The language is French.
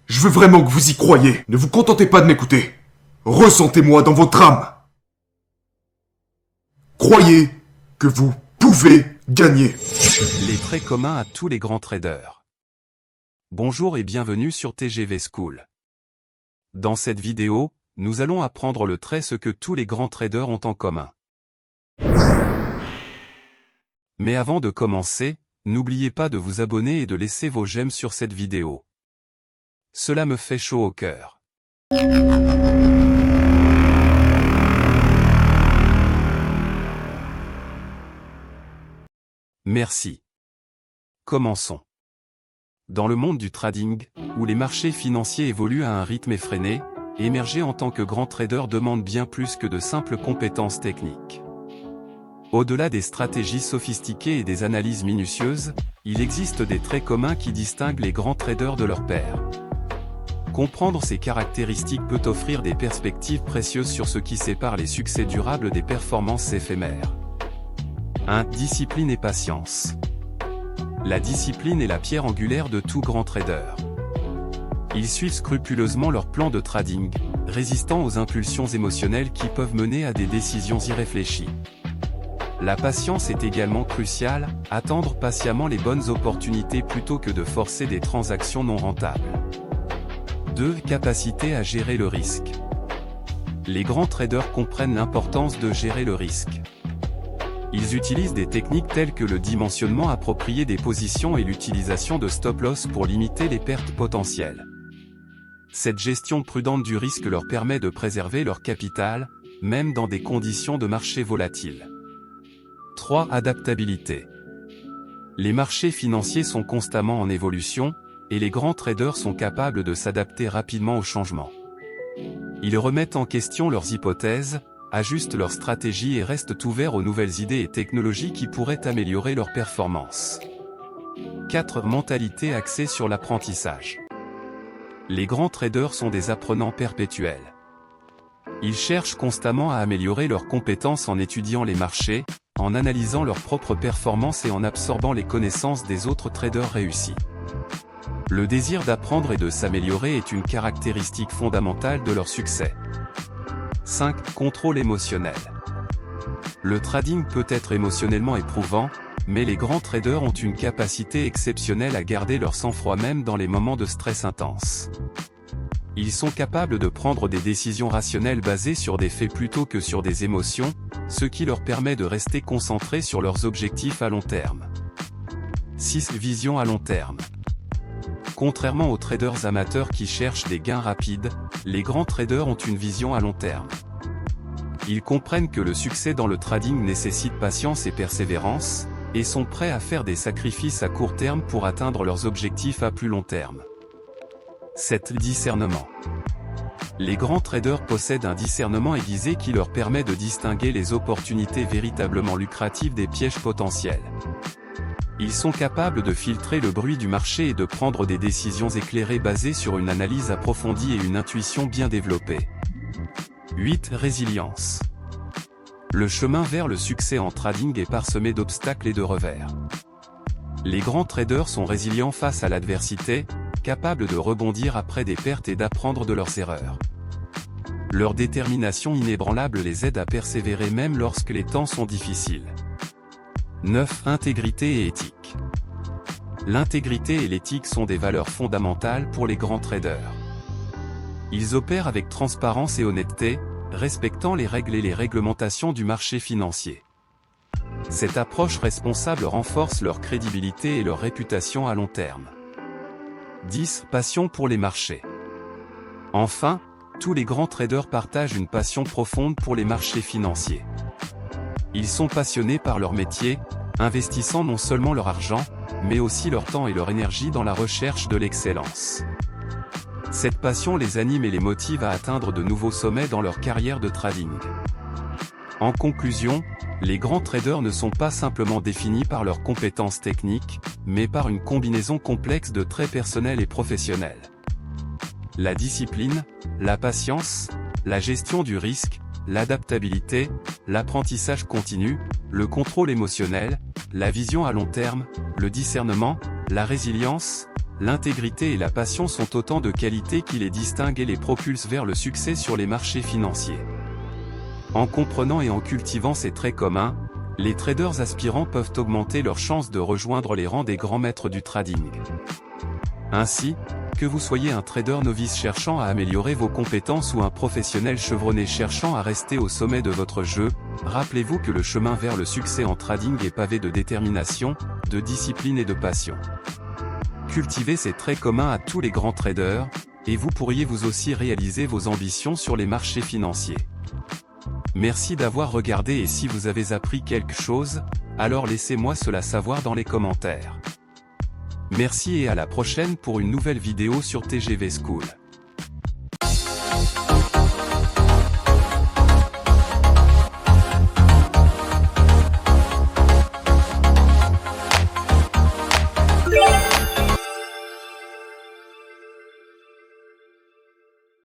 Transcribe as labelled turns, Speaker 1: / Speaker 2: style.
Speaker 1: Je veux vraiment que vous y croyiez. Ne vous contentez pas de m'écouter. Ressentez-moi dans votre âme. Croyez que vous pouvez gagner.
Speaker 2: Les traits communs à tous les grands traders. Bonjour et bienvenue sur TGV School. Dans cette vidéo, nous allons apprendre le trait ce que tous les grands traders ont en commun. Mais avant de commencer, n'oubliez pas de vous abonner et de laisser vos j'aime sur cette vidéo. Cela me fait chaud au cœur. Merci. Commençons. Dans le monde du trading, où les marchés financiers évoluent à un rythme effréné, émerger en tant que grand trader demande bien plus que de simples compétences techniques. Au-delà des stratégies sophistiquées et des analyses minutieuses, il existe des traits communs qui distinguent les grands traders de leurs pairs. Comprendre ces caractéristiques peut offrir des perspectives précieuses sur ce qui sépare les succès durables des performances éphémères. 1. Discipline et patience. La discipline est la pierre angulaire de tout grand trader. Ils suivent scrupuleusement leur plan de trading, résistant aux impulsions émotionnelles qui peuvent mener à des décisions irréfléchies. La patience est également cruciale, attendre patiemment les bonnes opportunités plutôt que de forcer des transactions non rentables. 2. Capacité à gérer le risque. Les grands traders comprennent l'importance de gérer le risque. Ils utilisent des techniques telles que le dimensionnement approprié des positions et l'utilisation de stop-loss pour limiter les pertes potentielles. Cette gestion prudente du risque leur permet de préserver leur capital, même dans des conditions de marché volatiles. 3. Adaptabilité. Les marchés financiers sont constamment en évolution, et les grands traders sont capables de s'adapter rapidement aux changements. Ils remettent en question leurs hypothèses, ajustent leurs stratégies et restent ouverts aux nouvelles idées et technologies qui pourraient améliorer leur performance. 4. Mentalité axée sur l'apprentissage. Les grands traders sont des apprenants perpétuels. Ils cherchent constamment à améliorer leurs compétences en étudiant les marchés, en analysant leurs propres performances et en absorbant les connaissances des autres traders réussis. Le désir d'apprendre et de s'améliorer est une caractéristique fondamentale de leur succès. 5. Contrôle émotionnel. Le trading peut être émotionnellement éprouvant, mais les grands traders ont une capacité exceptionnelle à garder leur sang-froid même dans les moments de stress intense. Ils sont capables de prendre des décisions rationnelles basées sur des faits plutôt que sur des émotions, ce qui leur permet de rester concentrés sur leurs objectifs à long terme. 6. Vision à long terme. Contrairement aux traders amateurs qui cherchent des gains rapides, les grands traders ont une vision à long terme. Ils comprennent que le succès dans le trading nécessite patience et persévérance, et sont prêts à faire des sacrifices à court terme pour atteindre leurs objectifs à plus long terme. 7. Discernement. Les grands traders possèdent un discernement aiguisé qui leur permet de distinguer les opportunités véritablement lucratives des pièges potentiels. Ils sont capables de filtrer le bruit du marché et de prendre des décisions éclairées basées sur une analyse approfondie et une intuition bien développée. 8. Résilience. Le chemin vers le succès en trading est parsemé d'obstacles et de revers. Les grands traders sont résilients face à l'adversité, capables de rebondir après des pertes et d'apprendre de leurs erreurs. Leur détermination inébranlable les aide à persévérer même lorsque les temps sont difficiles. 9. Intégrité et éthique. L'intégrité et l'éthique sont des valeurs fondamentales pour les grands traders. Ils opèrent avec transparence et honnêteté, respectant les règles et les réglementations du marché financier. Cette approche responsable renforce leur crédibilité et leur réputation à long terme. 10. Passion pour les marchés. Enfin, tous les grands traders partagent une passion profonde pour les marchés financiers. Ils sont passionnés par leur métier, investissant non seulement leur argent, mais aussi leur temps et leur énergie dans la recherche de l'excellence. Cette passion les anime et les motive à atteindre de nouveaux sommets dans leur carrière de trading. En conclusion, les grands traders ne sont pas simplement définis par leurs compétences techniques, mais par une combinaison complexe de traits personnels et professionnels. La discipline, la patience, la gestion du risque, l'adaptabilité, l'apprentissage continu, le contrôle émotionnel, la vision à long terme, le discernement, la résilience, l'intégrité et la passion sont autant de qualités qui les distinguent et les propulsent vers le succès sur les marchés financiers. En comprenant et en cultivant ces traits communs, les traders aspirants peuvent augmenter leurs chances de rejoindre les rangs des grands maîtres du trading. Ainsi, que vous soyez un trader novice cherchant à améliorer vos compétences ou un professionnel chevronné cherchant à rester au sommet de votre jeu, rappelez-vous que le chemin vers le succès en trading est pavé de détermination, de discipline et de passion. Cultivez ces traits communs à tous les grands traders, et vous pourriez vous aussi réaliser vos ambitions sur les marchés financiers. Merci d'avoir regardé et si vous avez appris quelque chose, alors laissez-moi cela savoir dans les commentaires. Merci et à la prochaine pour une nouvelle vidéo sur TGV School.